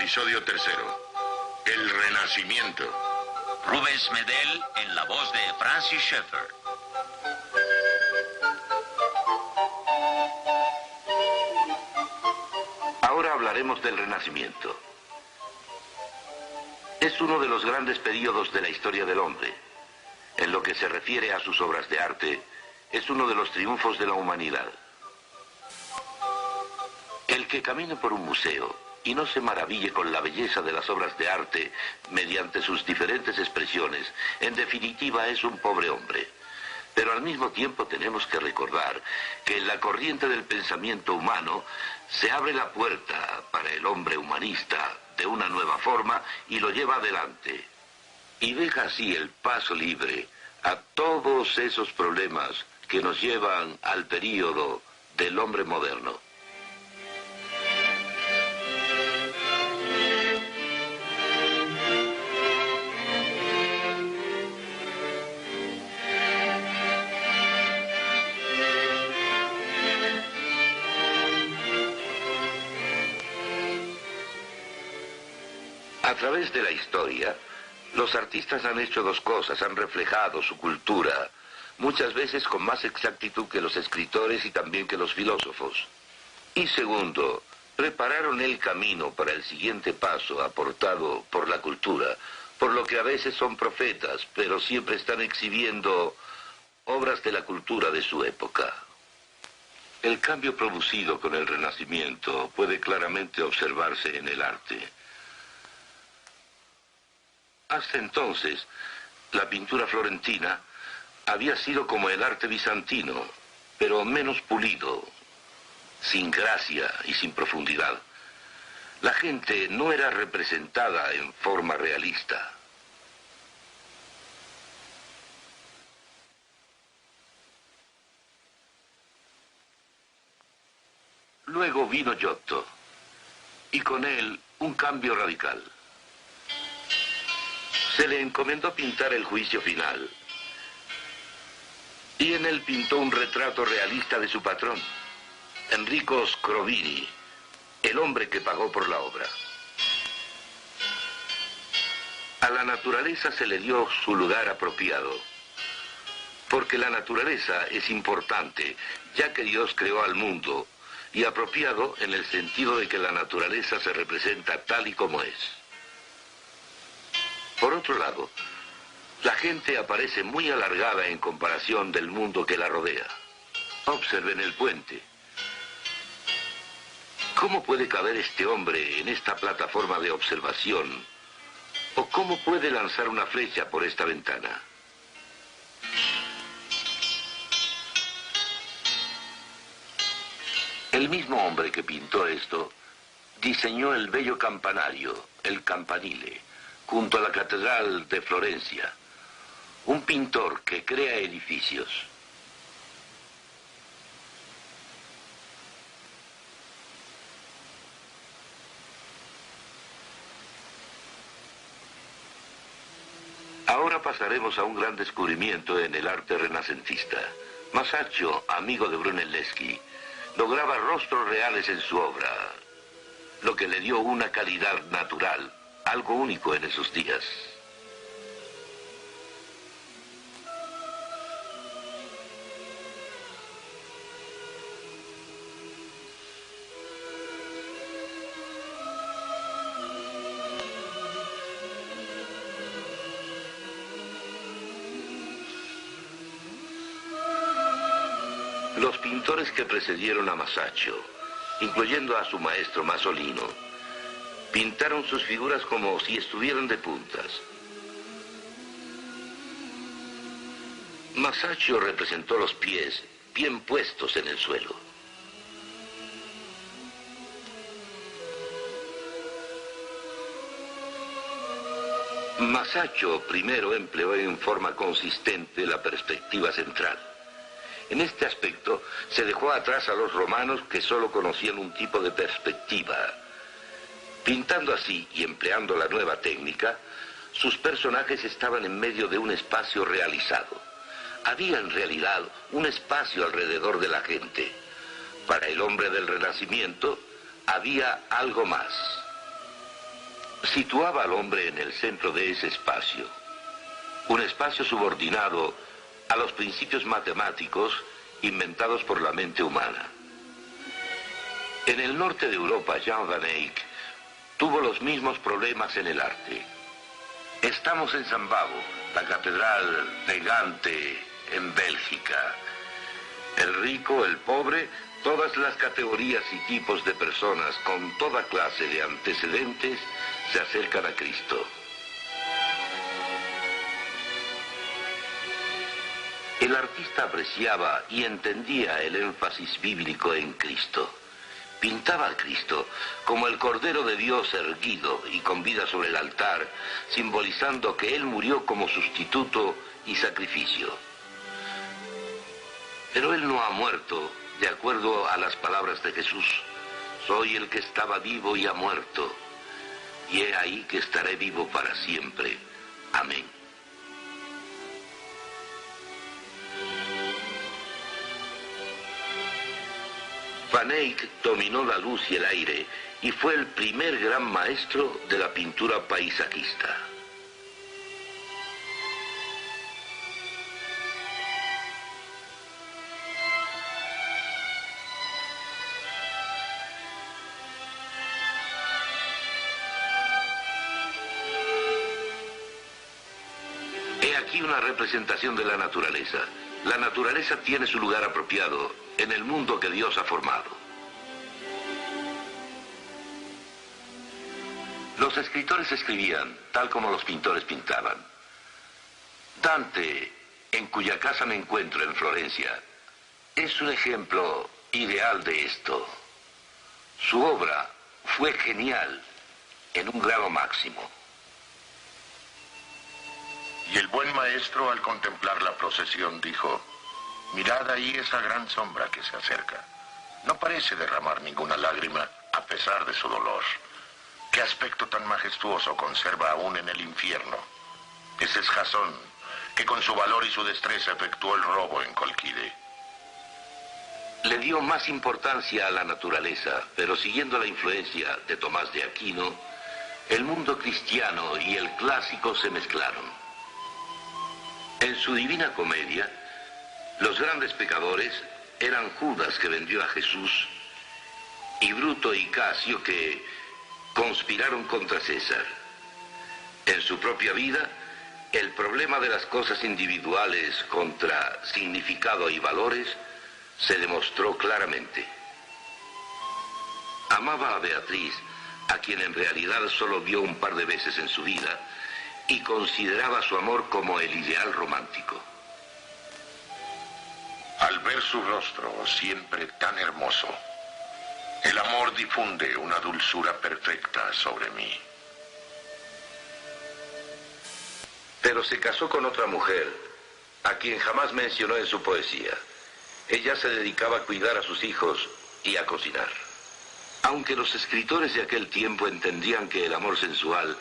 Episodio 3. El Renacimiento. Rubens Medel en la voz de Francis Schaeffer. Ahora hablaremos del Renacimiento. Es uno de los grandes períodos de la historia del hombre. En lo que se refiere a sus obras de arte, es uno de los triunfos de la humanidad. El que camine por un museo y no se maraville con la belleza de las obras de arte mediante sus diferentes expresiones, en definitiva es un pobre hombre. Pero al mismo tiempo tenemos que recordar que en la corriente del pensamiento humano se abre la puerta para el hombre humanista de una nueva forma y lo lleva adelante. Y deja así el paso libre a todos esos problemas que nos llevan al período del hombre moderno. A través de la historia, los artistas han hecho dos cosas, han reflejado su cultura, muchas veces con más exactitud que los escritores y también que los filósofos. Y segundo, prepararon el camino para el siguiente paso aportado por la cultura, por lo que a veces son profetas, pero siempre están exhibiendo obras de la cultura de su época. El cambio producido con el Renacimiento puede claramente observarse en el arte. Hasta entonces, la pintura florentina había sido como el arte bizantino, pero menos pulido, sin gracia y sin profundidad. La gente no era representada en forma realista. Luego vino Giotto, y con él un cambio radical. Se le encomendó pintar el juicio final, y en él pintó un retrato realista de su patrón, Enrico Scrovini, el hombre que pagó por la obra. A la naturaleza se le dio su lugar apropiado, porque la naturaleza es importante, ya que Dios creó al mundo, y apropiado en el sentido de que la naturaleza se representa tal y como es. Por otro lado, la gente aparece muy alargada en comparación del mundo que la rodea. Observen el puente. ¿Cómo puede caber este hombre en esta plataforma de observación? ¿O cómo puede lanzar una flecha por esta ventana? El mismo hombre que pintó esto diseñó el bello campanario, el campanile, junto a la Catedral de Florencia, un pintor que crea edificios. Ahora pasaremos a un gran descubrimiento en el arte renacentista. Masaccio, amigo de Brunelleschi, lograba rostros reales en su obra, lo que le dio una calidad natural, algo único en esos días. Los pintores que precedieron a Masaccio, incluyendo a su maestro Masolino, pintaron sus figuras como si estuvieran de puntas. Masaccio representó los pies bien puestos en el suelo. Masaccio primero empleó en forma consistente la perspectiva central. En este aspecto se dejó atrás a los romanos que solo conocían un tipo de perspectiva. Pintando así y empleando la nueva técnica, sus personajes estaban en medio de un espacio realizado. Había en realidad un espacio alrededor de la gente. Para el hombre del Renacimiento había algo más. situaba al hombre en el centro de ese espacio, un espacio subordinado a los principios matemáticos inventados por la mente humana. En el norte de Europa, Jan van Eyck tuvo los mismos problemas en el arte. Estamos en San Bavo, la catedral de Gante, en Bélgica. El rico, el pobre, todas las categorías y tipos de personas con toda clase de antecedentes se acercan a Cristo. El artista apreciaba y entendía el énfasis bíblico en Cristo. Pintaba a Cristo como el Cordero de Dios erguido y con vida sobre el altar, simbolizando que Él murió como sustituto y sacrificio. Pero Él no ha muerto, de acuerdo a las palabras de Jesús. Soy el que estaba vivo y ha muerto, y he ahí que estaré vivo para siempre. Amén. Van Eyck dominó la luz y el aire y fue el primer gran maestro de la pintura paisajista. He aquí una representación de la naturaleza. La naturaleza tiene su lugar apropiado en el mundo que Dios ha formado. Los escritores escribían tal como los pintores pintaban. Dante, en cuya casa me encuentro en Florencia, es un ejemplo ideal de esto. Su obra fue genial en un grado máximo. Y el buen maestro, al contemplar la procesión, dijo: mirad ahí esa gran sombra que se acerca. No parece derramar ninguna lágrima, a pesar de su dolor. ¿Qué aspecto tan majestuoso conserva aún en el infierno? Ese es Jasón, que con su valor y su destreza efectuó el robo en Colquide. Le dio más importancia a la naturaleza, pero siguiendo la influencia de Tomás de Aquino, el mundo cristiano y el clásico se mezclaron. En su Divina Comedia, los grandes pecadores eran Judas, que vendió a Jesús, y Bruto y Casio, que conspiraron contra César. En su propia vida, el problema de las cosas individuales contra significado y valores se demostró claramente. Amaba a Beatriz, a quien en realidad solo vio un par de veces en su vida, y consideraba su amor como el ideal romántico. Al ver su rostro, siempre tan hermoso, el amor difunde una dulzura perfecta sobre mí. Pero se casó con otra mujer, a quien jamás mencionó en su poesía. Ella se dedicaba a cuidar a sus hijos y a cocinar. Aunque los escritores de aquel tiempo entendían que el amor sensual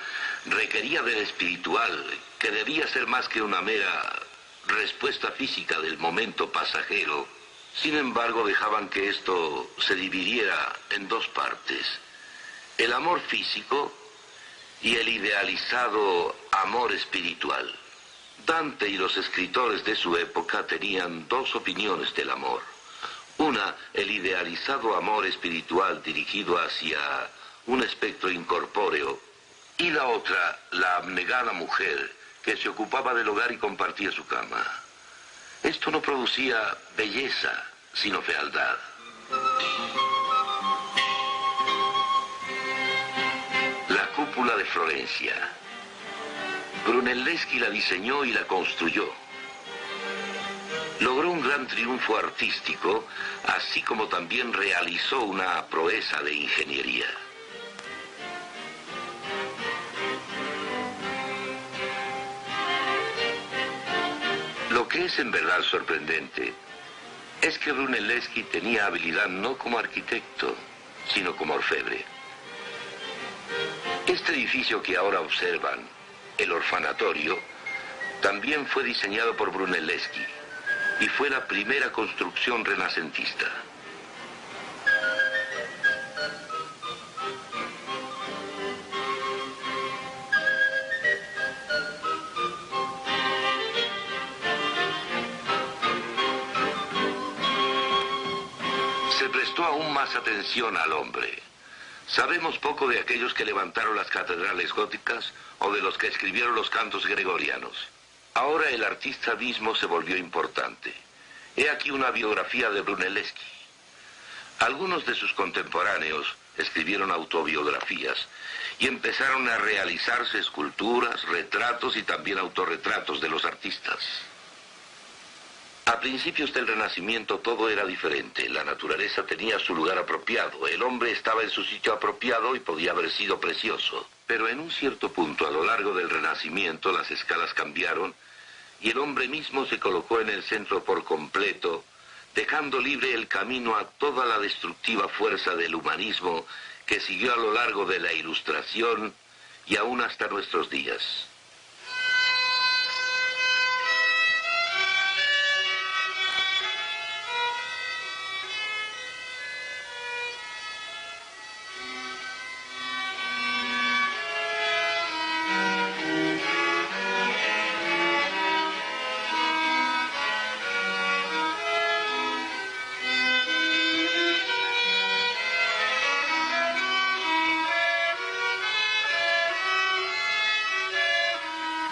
requería del espiritual, que debía ser más que una mera respuesta física del momento pasajero, sin embargo dejaban que esto se dividiera en dos partes: el amor físico y el idealizado amor espiritual. Dante y los escritores de su época tenían dos opiniones del amor. Una, el idealizado amor espiritual dirigido hacia un espectro incorpóreo, y la otra, la abnegada mujer que se ocupaba del hogar y compartía su cama. Esto no producía belleza, sino fealdad. La cúpula de Florencia. Brunelleschi la diseñó y la construyó. Logró un gran triunfo artístico, así como también realizó una proeza de ingeniería. Lo que es en verdad sorprendente es que Brunelleschi tenía habilidad no como arquitecto, sino como orfebre. Este edificio que ahora observan, el orfanatorio, también fue diseñado por Brunelleschi y fue la primera construcción renacentista. prestó aún más atención al hombre. Sabemos poco de aquellos que levantaron las catedrales góticas o de los que escribieron los cantos gregorianos. Ahora el artista mismo se volvió importante. He aquí una biografía de Brunelleschi. Algunos de sus contemporáneos escribieron autobiografías y empezaron a realizarse esculturas, retratos y también autorretratos de los artistas. A principios del Renacimiento todo era diferente. La naturaleza tenía su lugar apropiado. El hombre estaba en su sitio apropiado y podía haber sido precioso. Pero en un cierto punto, a lo largo del Renacimiento, las escalas cambiaron y el hombre mismo se colocó en el centro por completo, dejando libre el camino a toda la destructiva fuerza del humanismo que siguió a lo largo de la Ilustración y aún hasta nuestros días.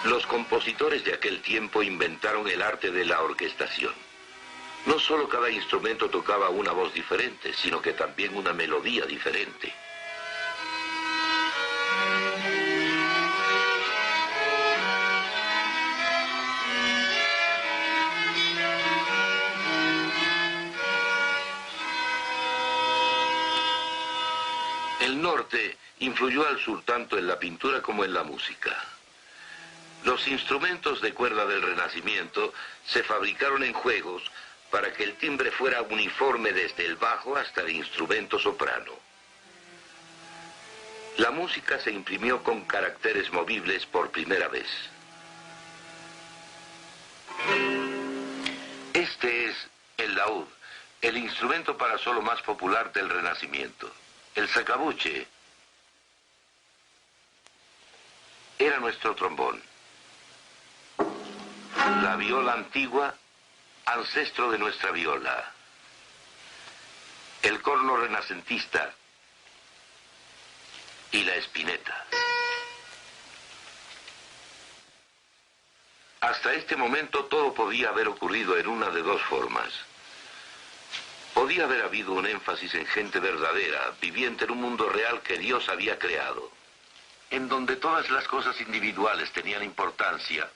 Los compositores de aquel tiempo inventaron el arte de la orquestación. No solo cada instrumento tocaba una voz diferente, sino que también una melodía diferente. El norte influyó al sur tanto en la pintura como en la música. Los instrumentos de cuerda del Renacimiento se fabricaron en juegos para que el timbre fuera uniforme desde el bajo hasta el instrumento soprano. La música se imprimió con caracteres movibles por primera vez. Este es el laúd, el instrumento para solo más popular del Renacimiento. El sacabuche era nuestro trombón. La viola antigua, ancestro de nuestra viola. El corno renacentista y la espineta. Hasta este momento todo podía haber ocurrido en una de dos formas. Podía haber habido un énfasis en gente verdadera, viviente en un mundo real que Dios había creado, en donde todas las cosas individuales tenían importancia,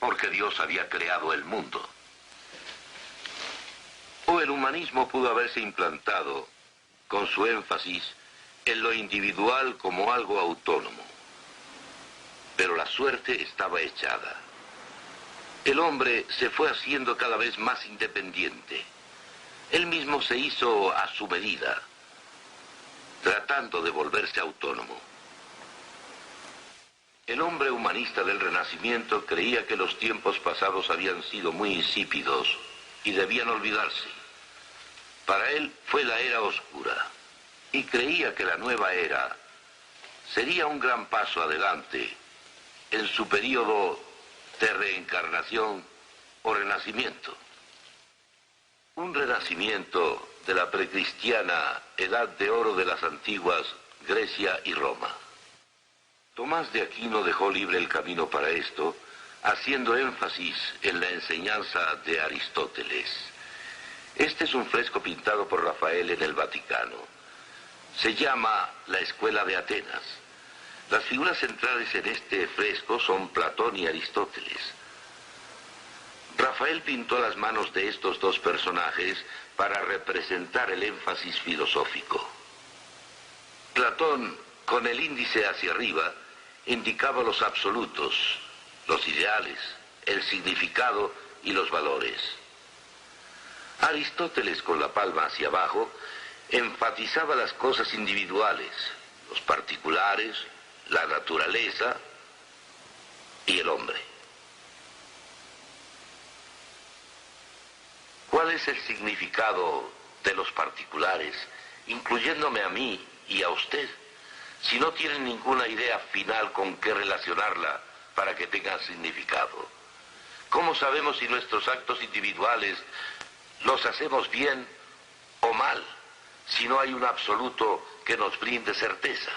porque Dios había creado el mundo. O el humanismo pudo haberse implantado, con su énfasis, en lo individual como algo autónomo. Pero la suerte estaba echada. El hombre se fue haciendo cada vez más independiente. Él mismo se hizo a su medida, tratando de volverse autónomo. El hombre humanista del Renacimiento creía que los tiempos pasados habían sido muy insípidos y debían olvidarse. Para él fue la era oscura y creía que la nueva era sería un gran paso adelante en su periodo de reencarnación o renacimiento. Un renacimiento de la precristiana edad de oro de las antiguas Grecia y Roma. Tomás de Aquino dejó libre el camino para esto, haciendo énfasis en la enseñanza de Aristóteles. Este es un fresco pintado por Rafael en el Vaticano. Se llama La Escuela de Atenas. Las figuras centrales en este fresco son Platón y Aristóteles. Rafael pintó las manos de estos dos personajes para representar el énfasis filosófico. Platón, con el índice hacia arriba, indicaba los absolutos, los ideales, el significado y los valores. Aristóteles, con la palma hacia abajo, enfatizaba las cosas individuales, los particulares, la naturaleza y el hombre. ¿Cuál es el significado de los particulares, incluyéndome a mí y a usted, si no tienen ninguna idea final con qué relacionarla para que tenga significado? ¿Cómo sabemos si nuestros actos individuales los hacemos bien o mal, si no hay un absoluto que nos brinde certeza.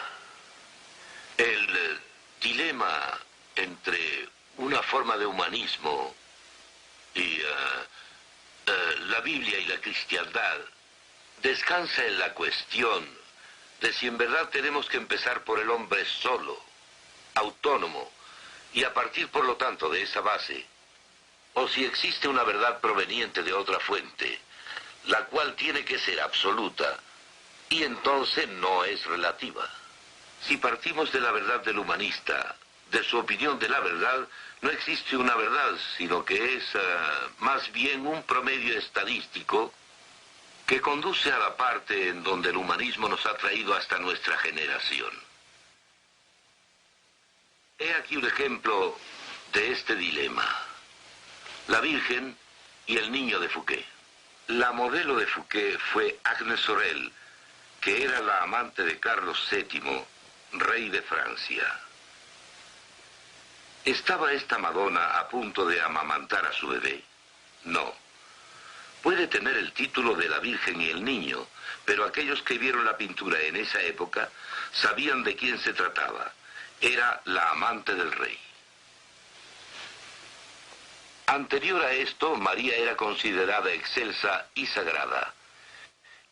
El dilema entre una forma de humanismo y la Biblia y la cristiandad descansa en la cuestión de si en verdad tenemos que empezar por el hombre solo, autónomo, y a partir por lo tanto de esa base, o si existe una verdad proveniente de otra fuente, la cual tiene que ser absoluta, y entonces no es relativa. Si partimos de la verdad del humanista, de su opinión de la verdad, no existe una verdad, sino que es más bien un promedio estadístico que conduce a la parte en donde el humanismo nos ha traído hasta nuestra generación. He aquí un ejemplo de este dilema. La Virgen y el niño de Fouquet. La modelo de Fouquet fue Agnes Sorel, que era la amante de Carlos VII, rey de Francia. ¿Estaba esta Madonna a punto de amamantar a su bebé? No. Puede tener el título de la Virgen y el niño, pero aquellos que vieron la pintura en esa época sabían de quién se trataba. Era la amante del rey. Anterior a esto, María era considerada excelsa y sagrada.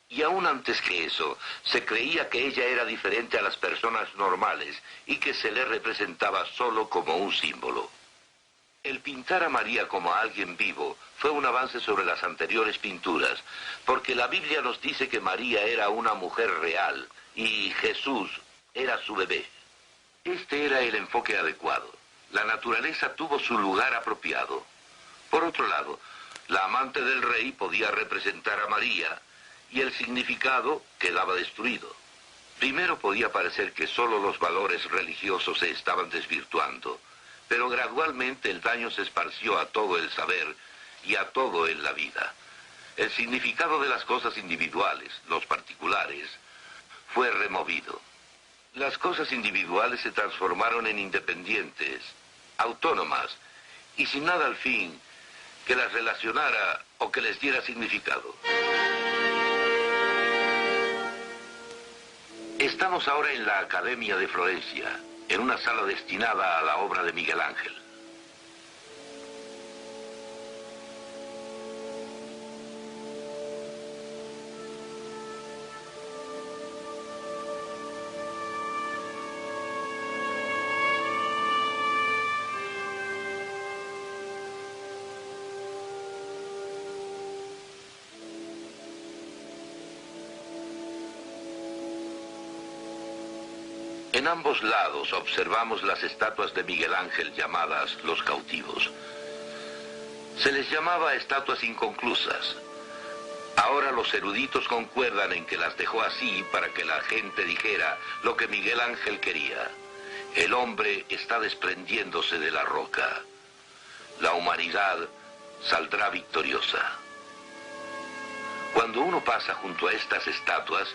Y aún antes que eso, se creía que ella era diferente a las personas normales y que se le representaba solo como un símbolo. El pintar a María como a alguien vivo fue un avance sobre las anteriores pinturas, porque la Biblia nos dice que María era una mujer real y Jesús era su bebé. Este era el enfoque adecuado. La naturaleza tuvo su lugar apropiado. Por otro lado, la amante del rey podía representar a María y el significado quedaba destruido. Primero podía parecer que solo los valores religiosos se estaban desvirtuando, pero gradualmente el daño se esparció a todo el saber y a todo en la vida. El significado de las cosas individuales, los particulares, fue removido. Las cosas individuales se transformaron en independientes, autónomas, y sin nada al fin que las relacionara o que les diera significado. Estamos ahora en la Academia de Florencia, en una sala destinada a la obra de Miguel Ángel. En ambos lados observamos las estatuas de Miguel Ángel llamadas Los Cautivos. Se les llamaba estatuas inconclusas. Ahora los eruditos concuerdan en que las dejó así para que la gente dijera lo que Miguel Ángel quería. El hombre está desprendiéndose de la roca. La humanidad saldrá victoriosa. Cuando uno pasa junto a estas estatuas,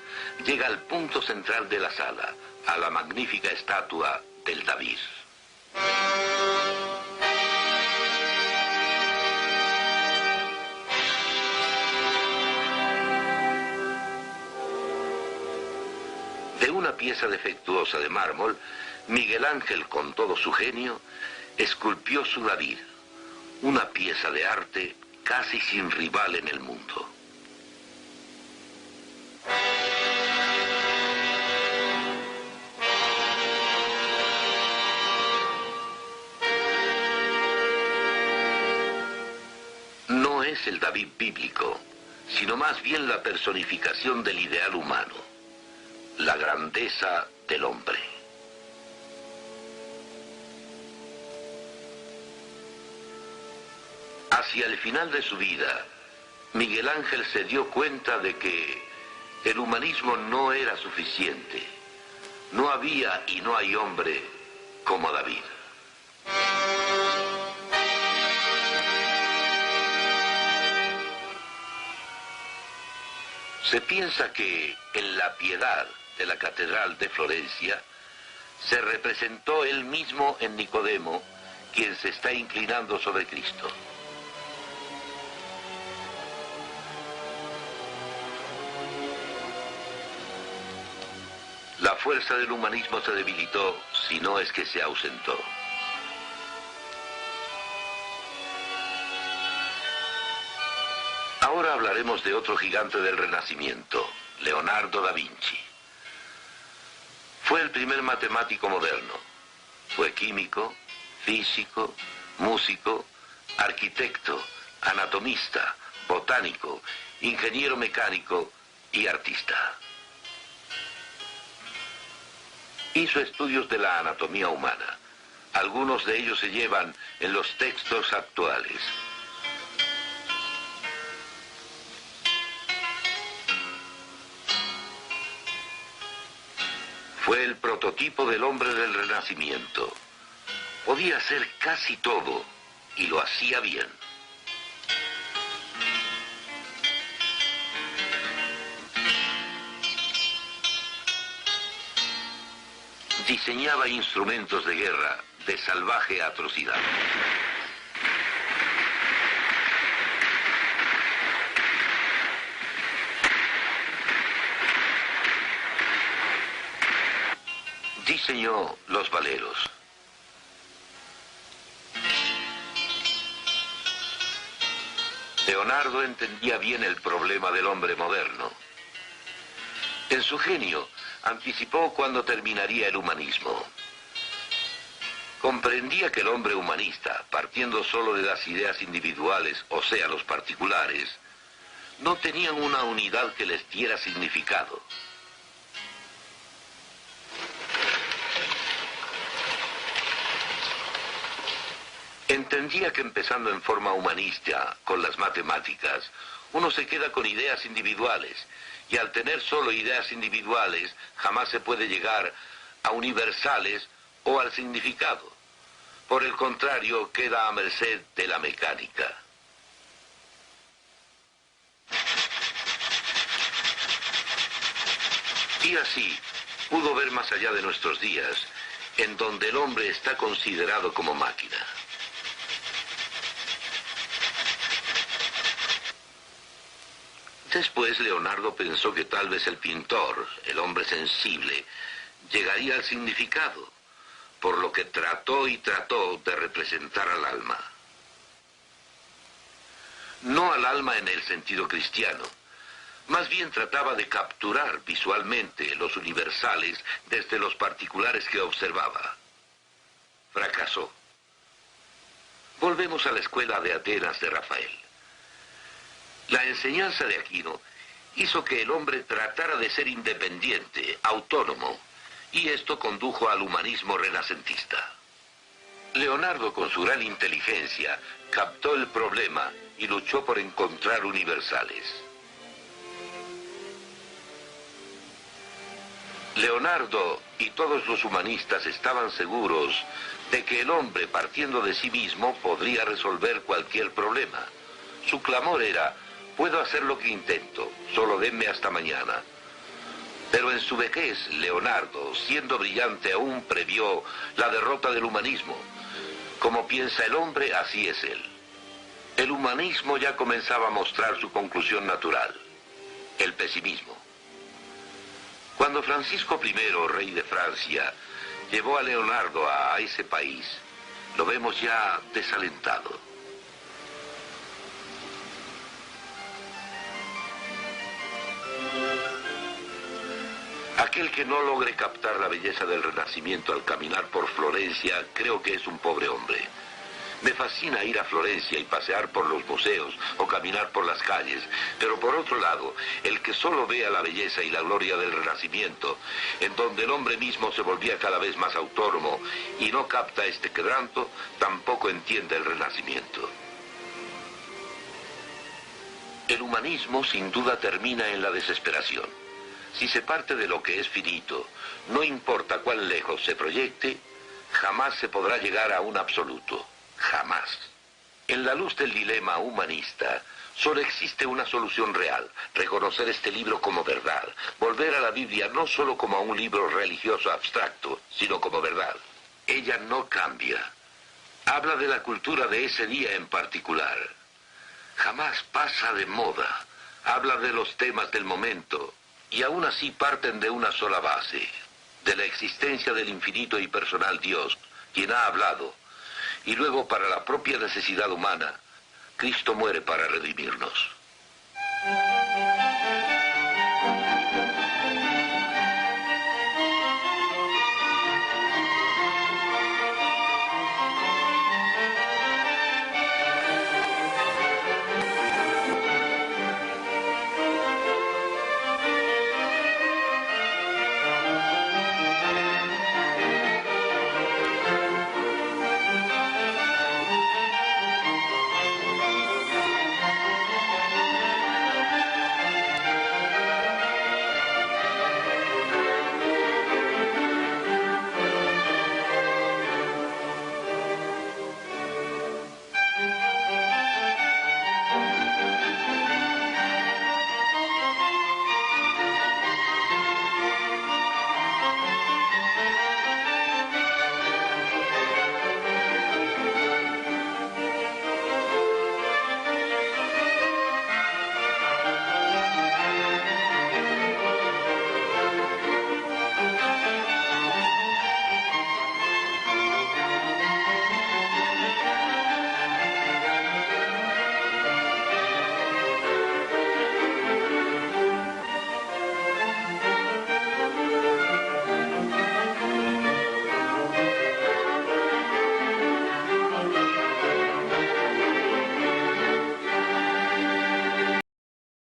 llega al punto central de la sala, a la magnífica estatua del David. De una pieza defectuosa de mármol, Miguel Ángel, con todo su genio, esculpió su David, una pieza de arte casi sin rival en el mundo. No es el David bíblico, sino más bien la personificación del ideal humano, la grandeza del hombre. Hacia el final de su vida, Miguel Ángel se dio cuenta de que el humanismo no era suficiente. No había y no hay hombre como David. Se piensa que en la Piedad de la Catedral de Florencia se representó él mismo en Nicodemo, quien se está inclinando sobre Cristo. fuerza del humanismo se debilitó, si no es que se ausentó. Ahora hablaremos de otro gigante del Renacimiento, Leonardo da Vinci. Fue el primer matemático moderno. Fue químico, físico, músico, arquitecto, anatomista, botánico, ingeniero mecánico y artista. Hizo estudios de la anatomía humana. Algunos de ellos se llevan en los textos actuales. Fue el prototipo del hombre del Renacimiento. Podía hacer casi todo y lo hacía bien. Diseñaba instrumentos de guerra de salvaje atrocidad. Diseñó los valeros. Leonardo entendía bien el problema del hombre moderno. En su genio, anticipó cuándo terminaría el humanismo. Comprendía que el hombre humanista, partiendo solo de las ideas individuales, o sea, los particulares, no tenían una unidad que les diera significado. Entendía que empezando en forma humanista, con las matemáticas, uno se queda con ideas individuales, y al tener solo ideas individuales, jamás se puede llegar a universales o al significado. Por el contrario, queda a merced de la mecánica. Y así, pudo ver más allá de nuestros días, en donde el hombre está considerado como máquina. Después Leonardo pensó que tal vez el pintor, el hombre sensible, llegaría al significado, por lo que trató y trató de representar al alma. No al alma en el sentido cristiano, más bien trataba de capturar visualmente los universales desde los particulares que observaba. Fracasó. Volvemos a la escuela de Atenas de Rafael. La enseñanza de Aquino hizo que el hombre tratara de ser independiente, autónomo, y esto condujo al humanismo renacentista. Leonardo, con su gran inteligencia, captó el problema y luchó por encontrar universales. Leonardo y todos los humanistas estaban seguros de que el hombre, partiendo de sí mismo, podría resolver cualquier problema. Su clamor era: puedo hacer lo que intento, solo denme hasta mañana. Pero en su vejez, Leonardo, siendo brillante, aún previó la derrota del humanismo. Como piensa el hombre, así es él. El humanismo ya comenzaba a mostrar su conclusión natural, el pesimismo. Cuando Francisco I, rey de Francia, llevó a Leonardo a ese país, lo vemos ya desalentado. Aquel que no logre captar la belleza del Renacimiento al caminar por Florencia, creo que es un pobre hombre. Me fascina ir a Florencia y pasear por los museos o caminar por las calles, pero por otro lado, el que solo vea la belleza y la gloria del Renacimiento, en donde el hombre mismo se volvía cada vez más autónomo y no capta este quebranto, tampoco entiende el Renacimiento. El humanismo sin duda termina en la desesperación. Si se parte de lo que es finito, no importa cuán lejos se proyecte, jamás se podrá llegar a un absoluto. Jamás. En la luz del dilema humanista, solo existe una solución real: reconocer este libro como verdad, volver a la Biblia no solo como a un libro religioso abstracto, sino como verdad. Ella no cambia. Habla de la cultura de ese día en particular. Jamás pasa de moda. Habla de los temas del momento. Y aún así parten de una sola base: de la existencia del infinito y personal Dios, quien ha hablado, y luego para la propia necesidad humana, Cristo muere para redimirnos.